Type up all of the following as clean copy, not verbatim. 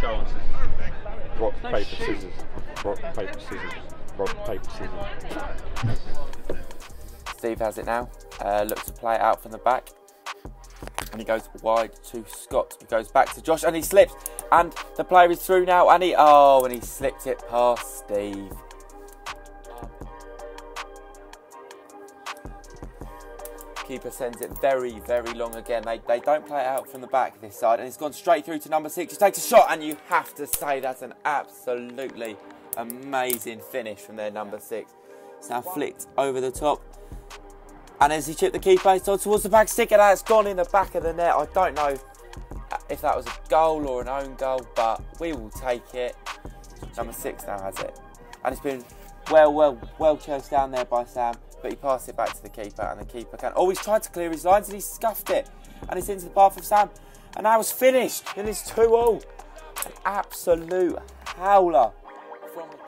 Go on, rock, paper, scissors. Rock, paper, scissors. Rock, paper, scissors. Steve has it now. Looks to play it out from the back. And he goes wide to Scott. He goes back to Josh and he slips. And the player is through now. And he slipped it past Steve. Keeper sends it very, very long again. They don't play it out from the back this side. And it's gone straight through to number 6. He takes a shot and you have to say that's an absolutely amazing finish from their number 6. It's now flicked over the top. And as he chipped the keeper, it's on towards the back stick and it's gone in the back of the net. I don't know if that was a goal or an own goal, but we will take it. Number 6 now has it. And it's been well chased down there by Sam, but he passed it back to the keeper and the keeper can. Oh, he's tried to clear his lines and he scuffed it. And it's into the path of Sam. And now it's finished. And it's 2-2. An absolute howler.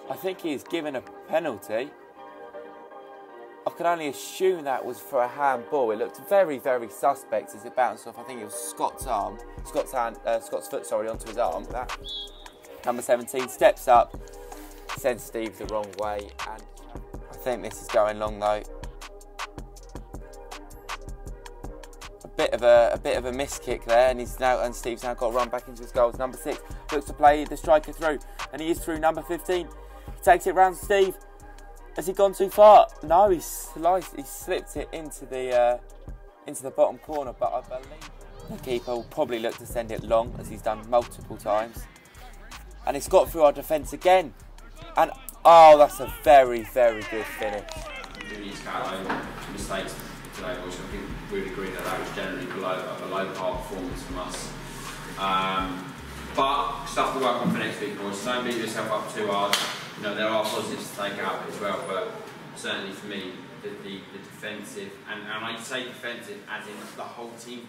I think he is given a penalty. I can only assume that was for a handball. It looked very, very suspect as it bounced off. I think it was Scott's foot, onto his arm. That. Number 17 steps up, sends Steve the wrong way, and I think this is going long though. A bit of a miss kick there, and Steve's now got to run back into his goals. Number 6 looks to play the striker through, and he is through. Number 15 he takes it round to Steve. Has he gone too far? No, he slipped it into the bottom corner, but I believe the keeper will probably look to send it long, as he's done multiple times. And it's got through our defence again. And oh, that's a very, very good finish. Mistakes today, which I think we would agree that was generally below par performance from us. But stuff to work on for next week, boys. Don't beat yourself up too hard. You know, there are positives to take out as well, but certainly for me, the defensive, and I say defensive as in the whole team.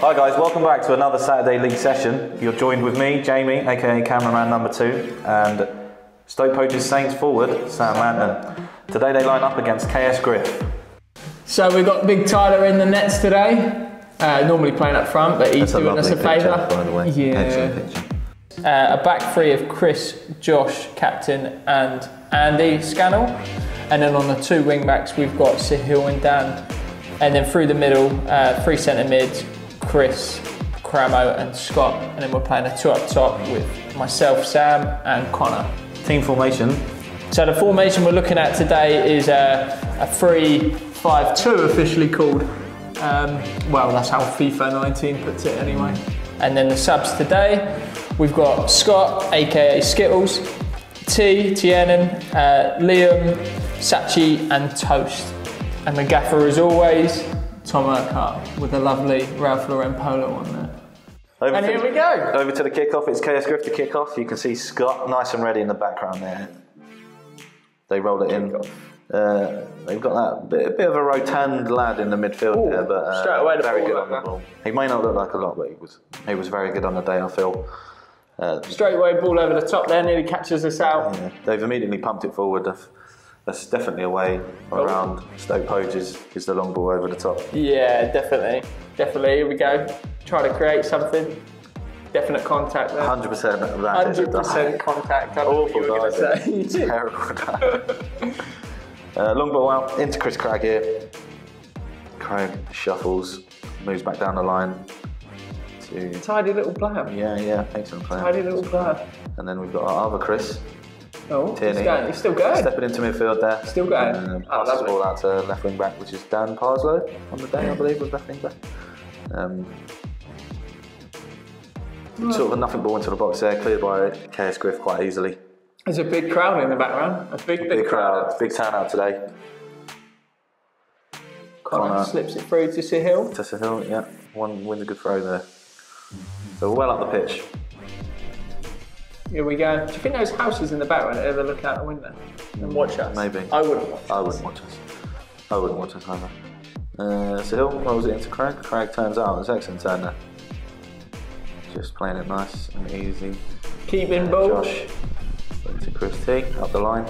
Hi guys, welcome back to another Saturday League session. You're joined with me, Jamie, aka cameraman number 2, and Stoke Poges Saints forward, Sam Manton. Today they line up against KS Gryf. So we've got Big Tyler in the nets today, normally playing up front, but he's doing us a favour. By the way. Yeah. Excellent picture. A back three of Chris, Josh, captain, and Andy Scannell. And then on the 2 wing backs we've got Sahil and Dan. And then through the middle, 3 centre mids, Chris, Cramo and Scott, and then we're playing a 2 up top with myself, Sam and Connor. Team formation. So the formation we're looking at today is a 3-5-2 officially called. Well, that's how FIFA 19 puts it anyway. And then the subs today, we've got Scott, aka Skittles, Tiernan, Liam, Sachi and Toast. And the gaffer as always, Tom Urquhart with a lovely Ralph Lauren polo on there. And here we go. Over to the kickoff. It's KS Gryf to kick off. You can see Scott nice and ready in the background there. They roll it in. They've got that bit of a rotund lad in the midfield there, but straight away the very ball good on the ball. He may not look like a lot, but he was very good on the day, I feel. Straight away ball over the top there, nearly catches us out. Yeah, they've immediately pumped it forward. That's definitely a way around Stoke Poges, is the long ball over the top. Yeah, definitely. Here we go. Try to create something. Definite contact there. 100% of that. 100% contact. I don't know what you were going to say. Terrible. Long ball out into Chris Cragg here. Cragg shuffles, moves back down the line. Tidy little player. Yeah, excellent player. Tidy little player. And then we've got our other Chris. Oh, Tierney. he's still going. Stepping into midfield there. Still going. Passes the ball out to left wing back, which is Dan Parslow on the day, I believe, was left wing back. Sort of a nothing ball into the box there, cleared by KS Gryf quite easily. There's a big crowd in the background. A big crowd. Big turnout today. Connor slips it through to Sahil. To Sahil, yeah. One wins a good throw there. So well up the pitch. Here we go. Do you think those houses in the background ever look out the window and watch us? Maybe. I wouldn't watch us. I wouldn't watch us. I wouldn't watch us either. Sahil rolls it into Craig. Craig turns out. It's excellent turn there. Just playing it nice and easy. Keeping ball. Josh. Into Chris T. Up the line.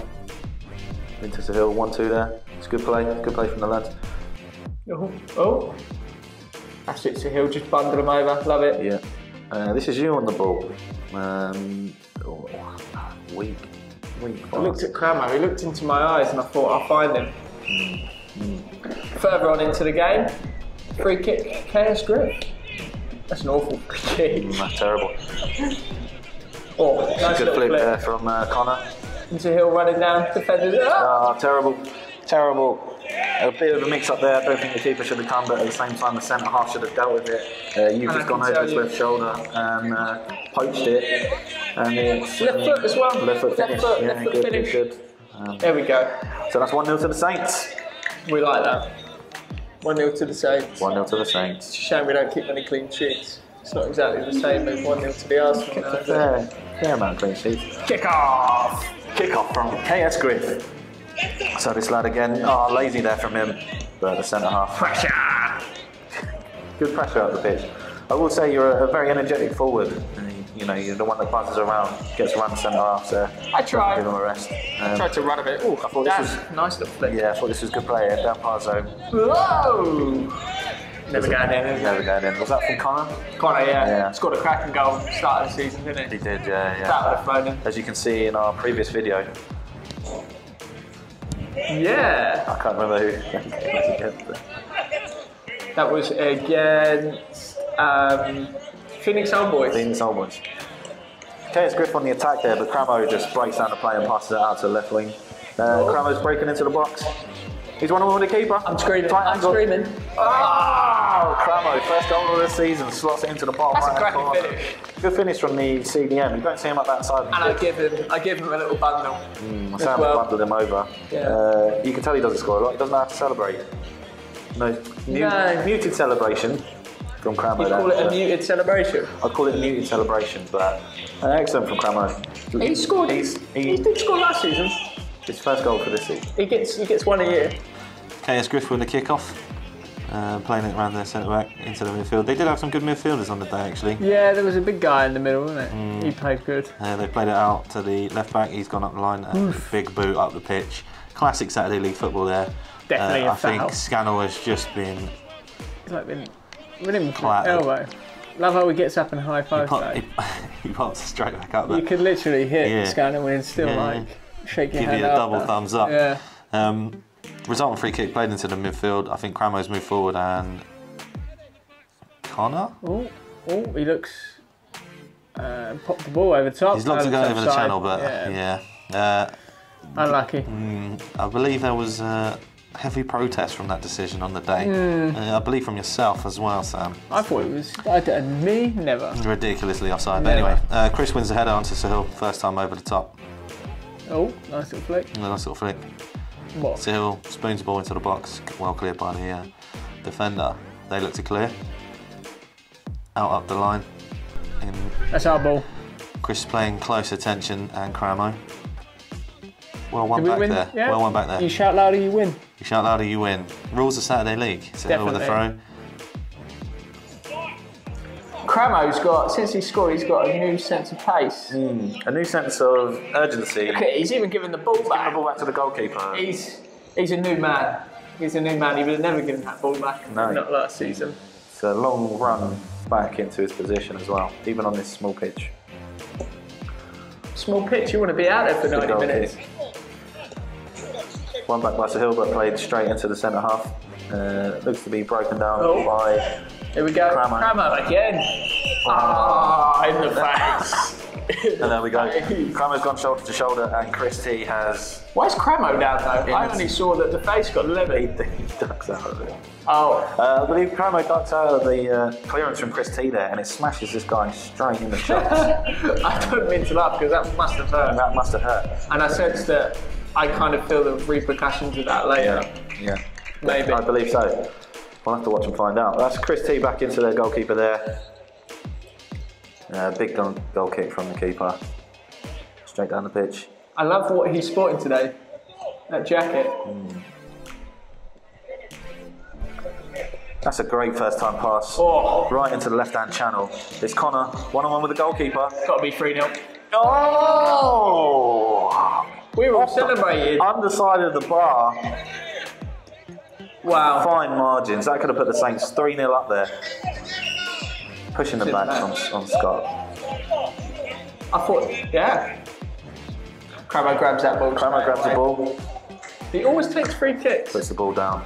Into Sahil. 1-2 there. It's good play. Good play from the lads. Oh. That's it, Sahil. Just bundle them over. Love it. Yeah. This is you on the ball. Weak. I looked at Cramo, he looked into my eyes and I thought I'll find him. Further on into the game, free kick, KS Gryf. That's an awful free kick. That's terrible. Oh, nice good flip there from Connor. Into Hill running down, defenders. Ah, terrible. A bit of a mix up there. I don't think the keeper should have come, but at the same time the centre half should have dealt with it. You've just gone over his left shoulder and poached it. And it's left foot as well. Left foot finish. Left foot finish. Good. There we go. So that's 1-0 to the Saints. We like that. 1-0 to the Saints. 1-0 to the Saints. It's a shame we don't keep many clean sheets. It's not exactly the same as 1-0 to the Arsenal. Fair amount of clean sheets. Kick off from KS Gryf. So this lad again, lazy there from him, but the centre half. Pressure! Good pressure up the pitch. I will say you're a very energetic forward. You know, you're the one that buzzes around, gets around the centre half, so I tried. Give him a rest. I tried to run a bit. Oh, I thought this was nice little flick. Yeah, I thought this was good play. Down par zone. Whoa! Never going in. Never going in. Was that from Connor? Connor, yeah. Scored a cracking goal at the start of the season, didn't he? He did, yeah. That would have flown in. As you can see in our previous video. Yeah. I can't remember who. That was against Phoenix Old Boys. KS Gryf on the attack there, but Cramo just breaks down the play and passes it out to the left wing. Cramo's breaking into the box. He's one on with the keeper. I'm screaming. Oh, Cramo, first goal of the season, slots it into the bottom. That's a cracking finish. Good finish from the CDM. You don't see him up that side. And I give him a little bundle. Sam bundled him over. Yeah. You can tell he doesn't score a lot. He doesn't know how to celebrate. No. Muted celebration from Cramo. You call it a muted celebration? I'd call it a muted celebration, but excellent from Cramo. He scored. He did score last season. His first goal for this season. He gets one a year. KS Gryf with the kick-off, playing it around their centre-back into the midfield. They did have some good midfielders on the day, actually. Yeah, there was a big guy in the middle, wasn't it? He played good. They played it out to the left-back. He's gone up the line, big boot up the pitch. Classic Saturday League football there. Definitely a foul. I think Scannell has just been... He's like been elbow. Love how he gets up and high-fives. He pops straight back up there. You could literally hit Scannell and still like shake your hand give you a double there. thumbs up. Yeah. Resultant free kick played into the midfield. I think Cramo's moved forward and Connor? Oh, he looks popped the ball over the top. He's looked to go over the channel, but yeah. Unlucky. I believe there was heavy protest from that decision on the day. I believe from yourself as well, Sam. I thought it was me, never. Ridiculously offside. But anyway, Chris wins the header onto Sahil, first time over the top. Oh, nice little flick. Nice little flick. What? Sahil spoons the ball into the box, well cleared by the defender. They look to clear. Out up the line. That's our ball. Chris playing close attention and Cramo. Well, one back there. Yeah. Well, one back there. You shout louder, you win. You shout louder, you win. Rules of Saturday League. Sahil with a throw. Cramo's got, since he scored, he's got a new sense of pace. A new sense of urgency. Okay, he's even given the ball back. Giving the ball back to the goalkeeper. He's a new man. He's a new man. He would have never given that ball back. No. Not last season. It's a long run back into his position as well, even on this small pitch. Small pitch, you want to be out there for 90 minutes. One back by Sahil, but played straight into the centre half. Looks to be broken down by... Here we go. Cramo again. In the face. And there we go. Cramo's gone shoulder to shoulder, and Chris T has. Why is Cramo down though? I only saw that the face got levered. He ducks out of it. Oh. I believe Cramo ducks out of the clearance from Chris T there, and it smashes this guy straight in the shots. I don't mean to laugh because that must have hurt. That must have hurt. And I sense that I kind of feel the repercussions of that later. Yeah. Maybe. I believe so. We'll have to watch and find out. That's Chris T back into their goalkeeper there. Big goal kick from the keeper. Straight down the pitch. I love what he's sporting today. That jacket. That's a great first time pass. Oh. Right into the left hand channel. It's Connor, one-on-one with the goalkeeper. Got to be 3-0. Oh! We were all celebrated. Underside of the bar. Wow. Fine margins. That could have put the Saints 3-0 up there. Pushing the back on Scott. I thought, yeah. Cramo grabs that ball. Cramo grabs the ball. He always takes free kicks. Puts the ball down.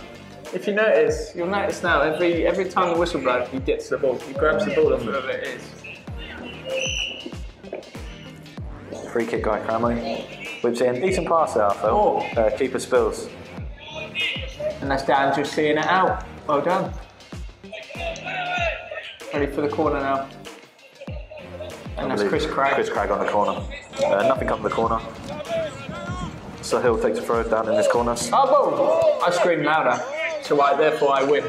If you notice, you'll notice now, every time the whistle blows, he gets the ball. He grabs the ball off whoever it is. Free kick guy, Cramo. Whips in. Decent pass there, Phil. Keeper spills. And that's Dan just seeing it out. Well done. Ready for the corner now. And that's Chris Craig. Chris Craig on the corner. Nothing come to the corner. So Hill takes a throw down in this corner. Oh, boom! I scream louder, so therefore I win.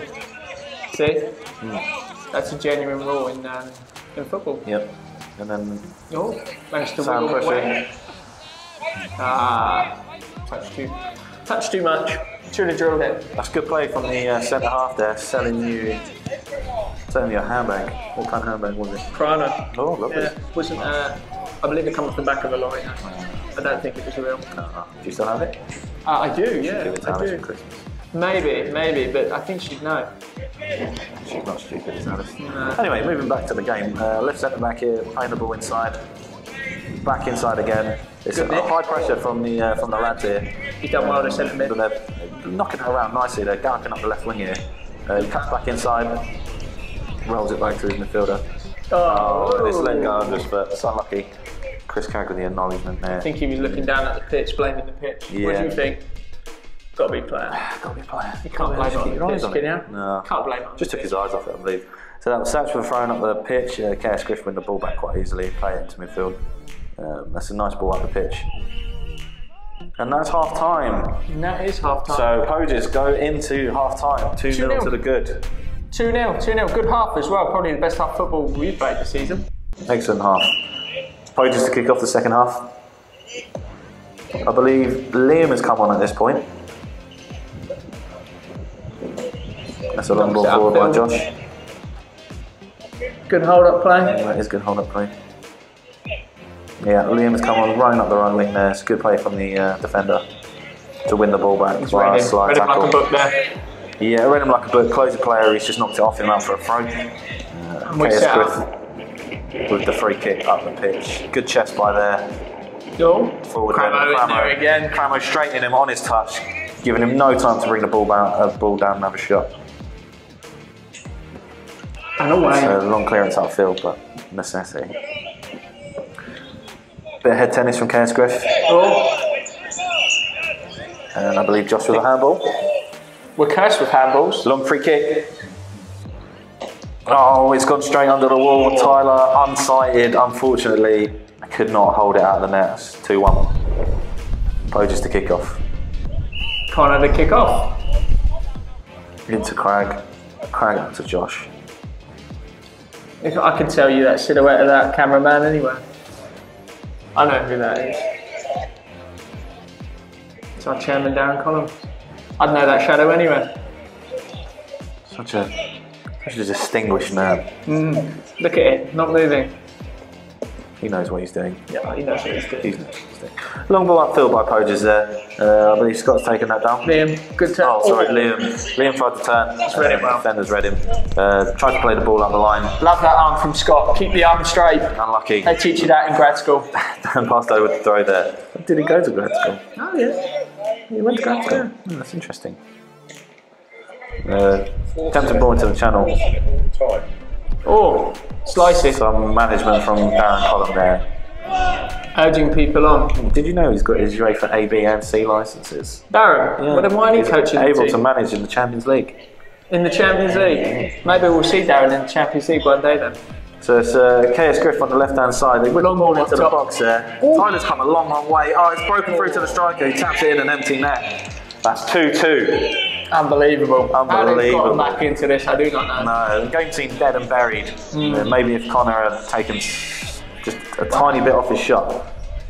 See? That's a genuine rule in football. Yep. And then Managed to sound wiggle pressure. away. Touch too much. Should have drilled it. That's good play from the centre half there, selling you a handbag. What kind of handbag was it? Prana. Oh, lovely. Yeah, wasn't. I believe it comes off the back of a lorry. I don't think it was real. No. Do you still have it? I do. Yeah, Give it to I Alice do. for Christmas. Maybe, but I think she'd know. She's not stupid, is Alice. No. Anyway, moving back to the game. Left centre back here, playing the ball inside. Back inside again. It's high pressure from the lads here. He's done well to centre mid. But they're knocking it around nicely. They're galloping up the left wing here. He cuts back inside, rolls it back through the midfielder. Oh, it's let go under his foot. It's unlucky. Chris Craig with the acknowledgement there. I think he was looking down at the pitch, blaming the pitch. Yeah. What do you think? Got to be playing. Got to be playing. You can't blame it on the pitch, can you? No. Can't blame it. Just took his eyes off it, I believe. So that was Satchel throwing up the pitch. KS Gryf win the ball back quite easily, play it into midfield. That's a nice ball up the pitch. And that's half time. And that is half time. So Poges go into half time. 2-0 to the good. 2-0. Good half as well. Probably the best half football we've played this season. Excellent half. Poges to kick off the second half. I believe Liam has come on at this point. That's a long ball forward by Josh. Good hold up play. That is good hold up play. Yeah, Liam has come on running up the right wing there. It's a good play from the defender to win the ball back. Read him like a book there. Yeah, read him like a book. Close the player. He's just knocked it off him out for a throw. KS Gryf with the free kick up the pitch. Good chest by there. Go. Forward Cramo in there again. Cramo straightening him on his touch, giving him no time to bring the ball down and have a shot. And away. So long clearance upfield, but necessity. Bit of head tennis from KS Gryf. And I believe Josh with a handball. We're cursed with handballs. Long free kick. Oh, it's gone straight under the wall. Tyler, unsighted, unfortunately, could not hold it out of the net. It's 2-1. Poges to kick off. Connor to kick off. Into Craig. Craig up to Josh. I can tell you that silhouette of that cameraman anyway. I know who that is. It's our chairman, Darren Collins. I'd know that shadow anyway. Such a distinguished man. Look at it, not moving. He knows what he's doing. Yeah, he knows what he's doing. He knows what he's doing. Long ball upfield by Poges there. I believe Scott's taken that down. Liam, good turn. Oh, sorry, Liam. Liam tried to turn. read him well. Defenders read him. Tried to play the ball up the line. Love that arm from Scott. Keep the arm straight. Unlucky. They teach you that in grad school. And passed over the throw there. Did he go to grad school? Oh yeah. He went to grad school. That's interesting. Attempted ball into the channel. Oh, slicing. Some management from Darren Collum there. Urging people on. Did you know he's got his UEFA A, B and C licences? Darren, well then why are you coaching the able team? to manage in the Champions League. In the Champions League? Maybe we'll see Darren in the Champions League one day then. So it's KS Gryf on the left-hand side. They whip the ball into the box there. Tyler's come a long, long way. Oh, it's broken through to the striker. He taps it in an empty net. That's 2-2. Unbelievable. How they've gotten Unbelievable. back into this, I do not know. No, the game seemed dead and buried. Maybe if Connor had taken just a tiny bit off his shot.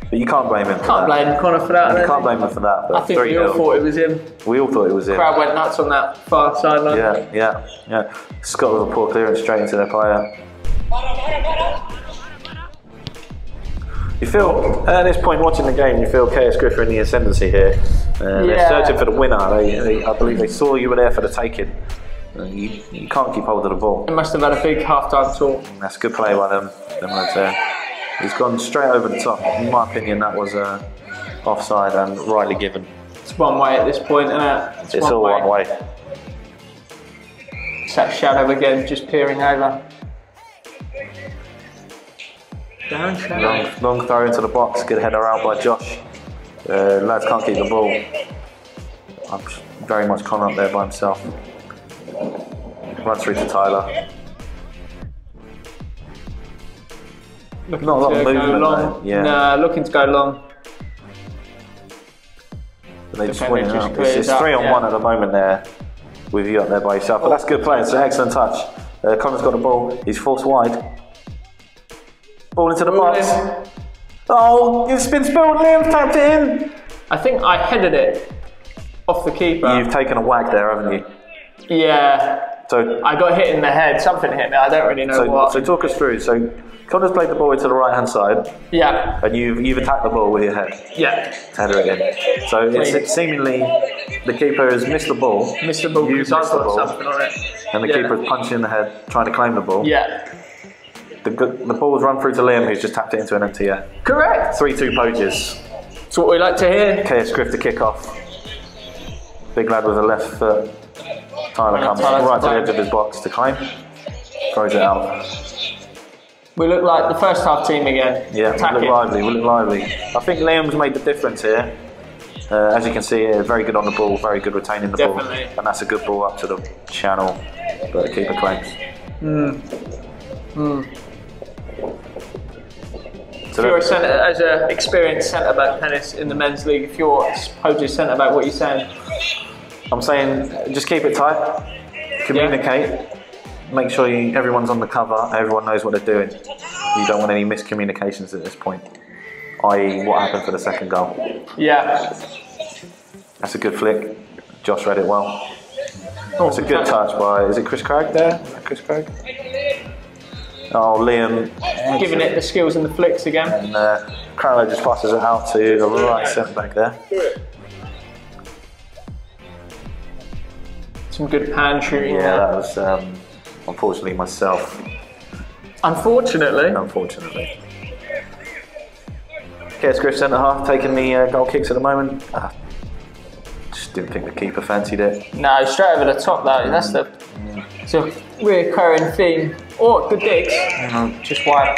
But you can't blame him for that. Can't blame Connor for that. You can't blame him for that. But I think we all thought it was him. We all thought it was him. Crowd went nuts on that far sideline. Yeah. Scott with a poor clearance straight into their player. You feel, at this point watching the game, you feel KS Gryf are in the ascendancy here. They're searching for the winner. I believe they saw you were there for the taking. You can't keep hold of the ball. They must have had a big half-time talk. That's a good play by them lads there. He's gone straight over the top. In my opinion, that was offside and rightly given. It's one way at this point, isn't it? It's all one way. It's that shadow again, just peering over. Darren Shadow. Long throw into the box. Good header out by Josh. Lads can't keep the ball. I'm very much Connor up there by himself. Runs through to Tyler. Looking Not a lot to of go movement long. though. Yeah. Nah, looking to go long. But they just Defender win it just out. clears It's up, 3-on-1 at the moment there, with you up there by yourself. But that's a good play. It's an excellent touch. Connor's got the ball. He's forced wide. Ball into the box. Oh, it's been spilled. Liam's tapped it in. I think I headed it off the keeper. You've taken a whack there, haven't you? Yeah. So I got hit in the head. Something hit me. I don't really know what. So talk us through. So Connor's played the ball into the right-hand side, Yeah. and you've attacked the ball with your head. Yeah. Header it in. So it's seemingly the keeper has missed the ball. Missed the ball You've because I've missed the got ball. something on it. And the keeper is punching in the head, trying to claim the ball. Yeah. The ball's run through to Liam, who's just tapped it into an empty air. Correct. 3-2 Poges. That's what we like to hear. KS Gryf to kick off. Big lad with a left foot. Tyler comes right to the edge of his box to claim. Throws it out. We look like the first half team again. Yeah, we look lively. I think Liam's made the difference here. As you can see here, very good on the ball, very good retaining the ball. And that's a good ball up to the channel, but the keeper claims. If you're as an experienced centre-back, Dennis, in the men's league, if you're Poges centre-back, what are you saying? I'm saying just keep it tight, communicate, make sure everyone's on the cover, everyone knows what they're doing. You don't want any miscommunications at this point, i.e. what happened for the second goal. Yeah. That's a good flick. Josh read it well. It's a good touch by, is it Chris Craig there? Is that Chris Craig? Oh, Liam. Giving it the skills and the flicks again. And Crowley just passes it out to the right centre back there. Some good pan shooting Yeah, there. that was unfortunately myself. Unfortunately. KS Gryf centre half taking the goal kicks at the moment. Just didn't think the keeper fancied it. No, straight over the top though. That's it's a recurring theme. Oh, good digs. Just wide.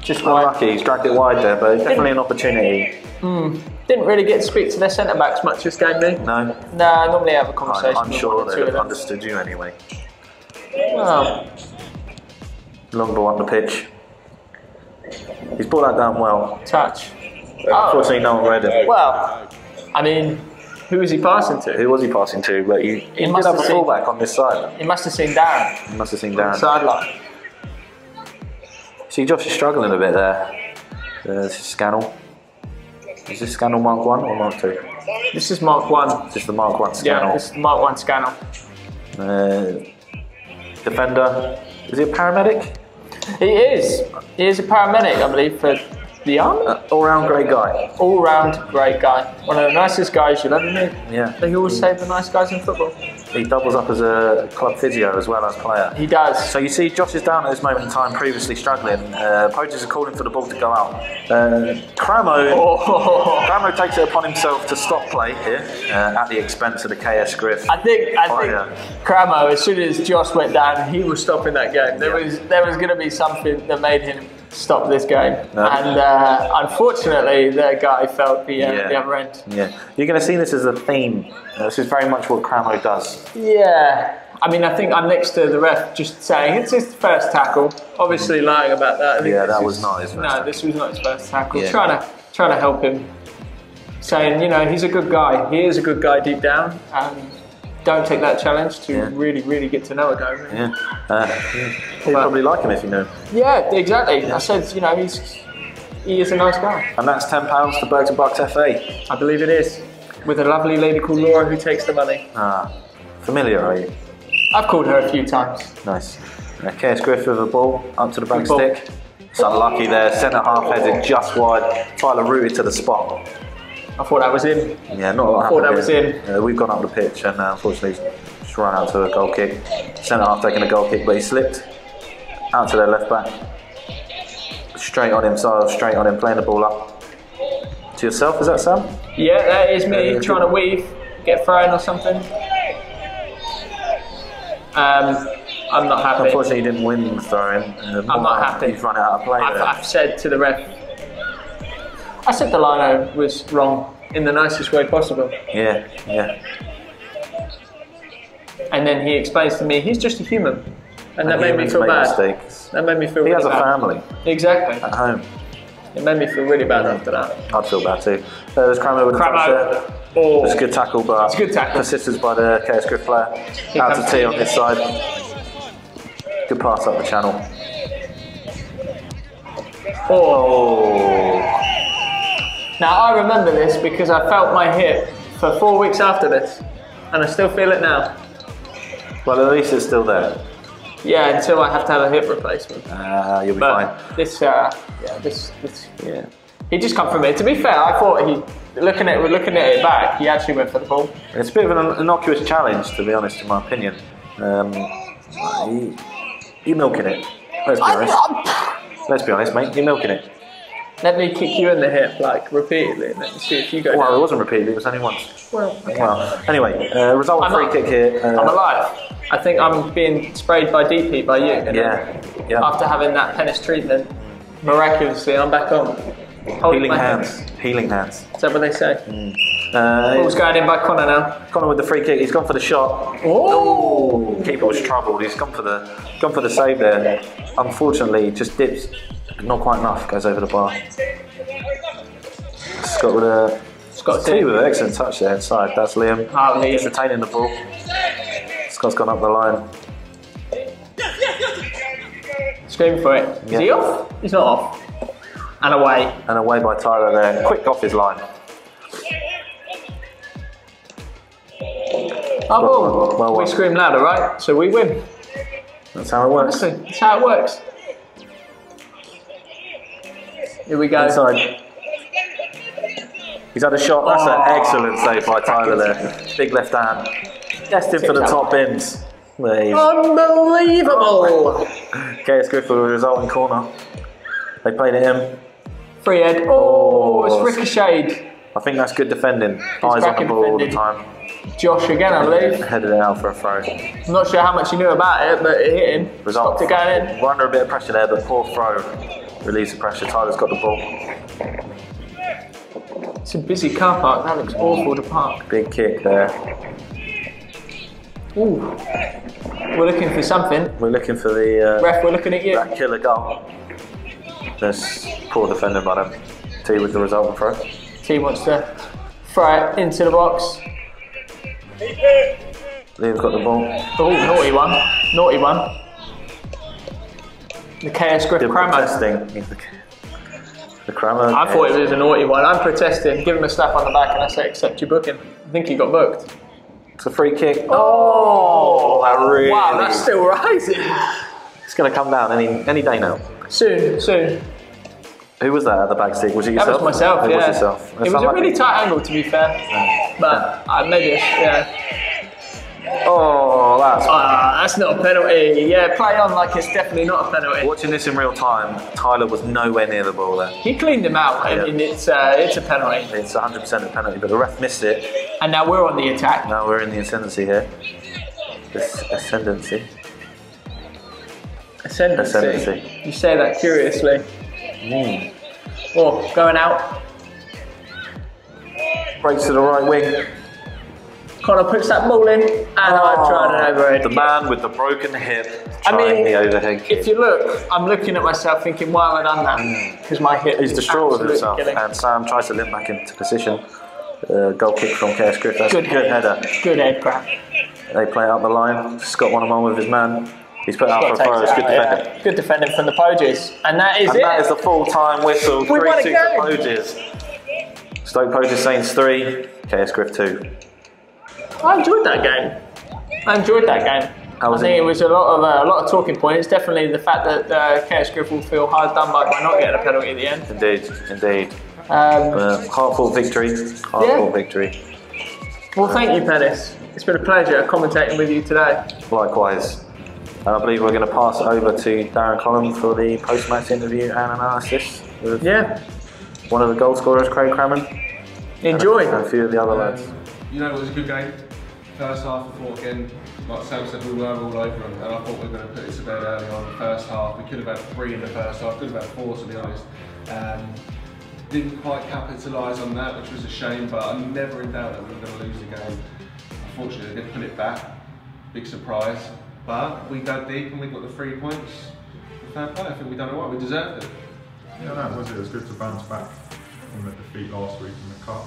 Unlucky, he's dragged it wide there, but definitely an opportunity. Didn't really get to speak to their centre backs much this game, do you? No? No, I normally have a conversation. I'm with sure one or two they'd of have them. understood you anyway. Well, Long ball on the pitch. He's brought that down well. touch. Unfortunately, no one read it. Well, I mean, who was he passing to? Who was he passing to? But he did must have a have seen- fullback on this side. He must have seen Darren He must have seen on the Darren. sideline. See, Josh is struggling a bit there. This is Scannell. Is this Scannell Mark 1 or Mark 2? This is Mark 1. This is the Mark 1 Yeah, Scannell. this is Mark 1 Scannell. Defender. Is he a paramedic? He is. He is a paramedic, I believe, for the army. All-round great guy. All-round great guy. One of the nicest guys you'll ever meet. Yeah. They always say the nice guys in football. He doubles up as a club physio as well as player. He does. So you see, Josh is down at this moment in time, previously struggling. Poges are calling for the ball to go out. Cramo takes it upon himself to stop play here at the expense of the KS Gryf. I think Cramo, as soon as Josh went down, he was stopping that game. There was going to be something that made him stop this game. No. And unfortunately, the guy felt the other end. Yeah, you're going to see this as a theme. This is very much what Cramo does. Yeah. I mean, I think I'm next to the ref just saying it's his first tackle. Obviously lying about that. I think Yeah, that was not his first tackle. No, this was not his first tackle. Yeah. Trying to help him. Saying, you know, he's a good guy. He is a good guy deep down. Don't take that challenge to really, really get to know a guy. Really. You'd probably like him if you knew him. Yeah, exactly. I said, you know, he is a nice guy. And that's £10 to Burton Bucks FA. I believe it is. With a lovely lady called Laura who takes the money. Familiar, are you? I've called her a few times. Nice. KS Gryf with a ball up to the back Good ball. stick. It's unlucky there. Centre half headed just wide. Tyler rooted to the spot. I thought that was in. Yeah, not a lot I thought that happened was here. We've gone up the pitch and unfortunately just run out to a goal kick. Centre half taking a goal kick, but he slipped out to their left back. Straight on him, straight on him, playing the ball up. To yourself, is that Sam? Yeah, that is me trying to weave, get thrown or something. I'm not happy. Unfortunately, he didn't win the throw-in. I'm not happy. He's run out of play there. I've said to the ref, I said the lino was wrong in the nicest way possible. Yeah. And then he explains to me he's just a human. And that made me humans feel make bad. mistakes. That made me feel He really has a bad. family Exactly. at home. It made me feel really bad after that. I'd feel bad too. There's Cramo with a touch there. Oh, It's a good tackle, but It's a good tackle. persistence by the KS Gryf player. Out to comes T T. on this side. Good pass up the channel. oh. Now I remember this because I felt my hip for 4 weeks after this. And I still feel it now. Well, at least it's still there. Yeah, until I have to have a hip replacement. You'll be But fine. this, Yeah. he just come for me. To be fair, I thought looking at it back, he actually went for the ball. It's a bit of an innocuous challenge, to be honest, in my opinion. You're milking it. Let's be honest. Let's be honest, mate. You're milking it. Let me kick you in the hip, like, repeatedly, and let me see if you go Well, it down. wasn't repeated. It was only once. Well, okay. Well, anyway, result of free kick here. I'm alive. I think I'm being sprayed by DP by you. And Yeah. After having that penis treatment, miraculously, I'm back on. Holding Healing my hands. Healing hands. Is that what they say? Ball's going in by Connor now. Connor with the free kick. He's gone for the shot. Oh! Keeper was troubled. He's gone for the save there. Unfortunately, just dips. Not quite enough. Goes over the bar. Scott with a T with an excellent touch there inside. That's Liam. Liam. Just retaining the ball. Scott's gone up the line. Scream for it. Is he off? He's not off. And away. And away by Tyler there. Quick off his line. Oh, Well, we scream louder, right? So we win. That's how it works. Honestly, that's how it works. Here we go. Inside. He's had a shot. That's an excellent save by Tyler there. Big left hand. Destined for the top bins. There he is. Unbelievable! KS Gryf with a resulting corner. They played it in. Free head. Oh, it's ricocheted. I think that's good defending. Eyes on the ball all the time. Josh again, I believe. Headed it out for a throw. I'm not sure how much he knew about it, but it hit him. Result. Stopped it going in. We're under a bit of pressure there, but poor throw. Relieves the pressure. Tyler's got the ball. It's a busy car park. That looks awful to park. Big kick there. Ooh. We're looking for something. We're looking for the Ref, we're looking at you. that killer goal. There's poor defending by them. T with the resulting throw. T wants to throw it into the box. Liam's got the ball. Oh, naughty one. Naughty one. The KS Gryf Good Cramo. protesting. The Cramo. I thought it was a naughty one. I'm protesting. Give him a slap on the back and I say accept your booking. I think he got booked. It's a free kick. Oh, that really. Wow, that's still rising. It's going to come down any day now. Soon. Who was that at the back stick? Was it That yourself? was myself, It yeah. was yourself. It was a really tight angle, to be fair. But maybe it's, yeah. Oh, That's not a penalty. Yeah, play on like it's definitely not a penalty. Watching this in real time, Tyler was nowhere near the ball there. He cleaned him out. I mean, it's a penalty. It's 100% a penalty, but the ref missed it. And now we're on the attack. Now we're in the ascendancy here. This ascendancy. Ascendancy. You say that curiously. Or going out. Breaks to the right wing. Connor puts that ball in, and I've tried an overhead The kick. man with the broken hip trying the overhead kick. If you look, I'm looking at myself thinking, why have I done that? Because my hip He's is distraught with absolutely himself, killing. and Sam tries to limp back into position. Goal kick from Gryf. That's a good header. Good head crack. They play it up the line. Scott one-on-one with his man. He's put out for a throw. It's good defending. Yeah. Good defending from the Poges. And that is And it. that is the full-time whistle. We won 3-2 to again. Poges. Stoke Poges Saints 3, Gryf 2. I enjoyed that game. How was I think it? it was a lot of talking points. Definitely the fact that Gryf will feel hard done by not getting a penalty at the end. Indeed. Heartful victory. Victory. Well, thank you, Pettis. It's been a pleasure commentating with you today. Likewise. And I believe we're going to pass it over to Darren Collum for the post-match interview and analysis with one of the goal scorers, Craig Crammond. Enjoy. And a few of the other lads. You know, it was a good game. First half, I thought again, like Sam said, we were all over them, and I thought we were going to put it to bed early on in the first half. We could have had 3 in the first half, could have had 4 to be honest. Didn't quite capitalise on that, which was a shame, but I'm never in doubt that we were going to lose the game. Unfortunately, they did put it back. Big surprise. But we dug deep and we got the 3 points. Fair play, I think we done it right, we deserved it. Yeah, that was it. It was good to bounce back from the defeat last week in the cup.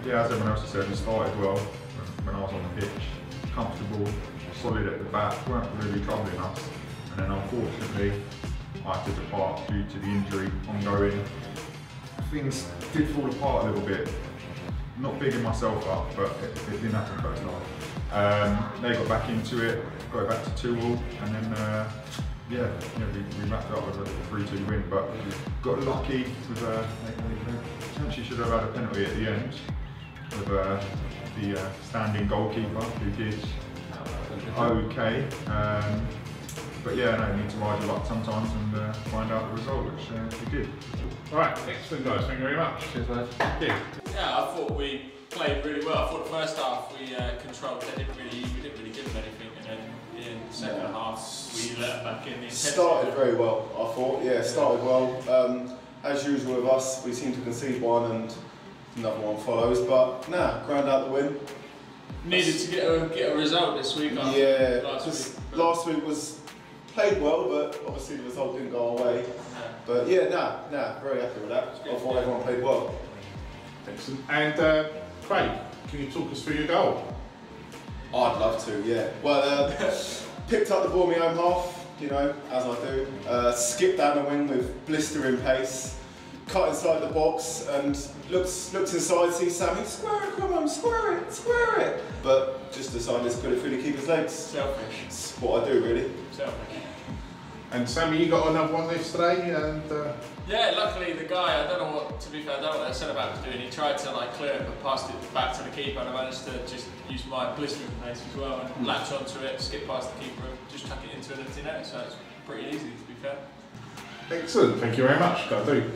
Yeah, as everyone else has said, we started well when I was on the pitch. Comfortable, solid at the back, weren't really troubling us. And then unfortunately, I had to depart due to the injury ongoing. Things did fall apart a little bit. Not bigging myself up, but it didn't happen first half. They got back into it, got it back to 2-2, and then we wrapped it up with a 3-2 win. But got lucky with they potentially should have had a penalty at the end with the standing goalkeeper who did okay. But yeah, no, you need to ride your luck sometimes and find out the result, which we did. Right, excellent guys, thank you very much. Cheers, mate. Thank you. Yeah, I thought we played really well. I thought the first half we controlled. We didn't really give them anything, and then in the second half we let them back in. Started very well, I thought. Yeah, started well. As usual with us, we seem to concede one and another one follows. But ground out the win. Needed to get a result this week. Yeah, because last week was played well, but obviously the result didn't go our way. But yeah, very happy with that. I thought everyone played well. Excellent. And Craig, can you talk us through your goal? I'd love to, yeah. Well, picked up the ball in my own half, you know, as I do. Skipped down the wing with blistering pace. Cut inside the box and looked inside, see Sammy, square it, come on, square it. But just decided to put it through the keeper's legs. Selfish. It's what I do, really. Selfish. And Sammy, you got another one yesterday, and Yeah, luckily the guy, I don't know what, to be fair, I don't know what the centre back was doing. He tried to clear it, but passed it back to the keeper, and I managed to just use my blistering pace as well and latch onto it, skip past the keeper, and just chuck it into an empty net. So it's pretty easy, to be fair. excellent. Thank you very much. Got to do.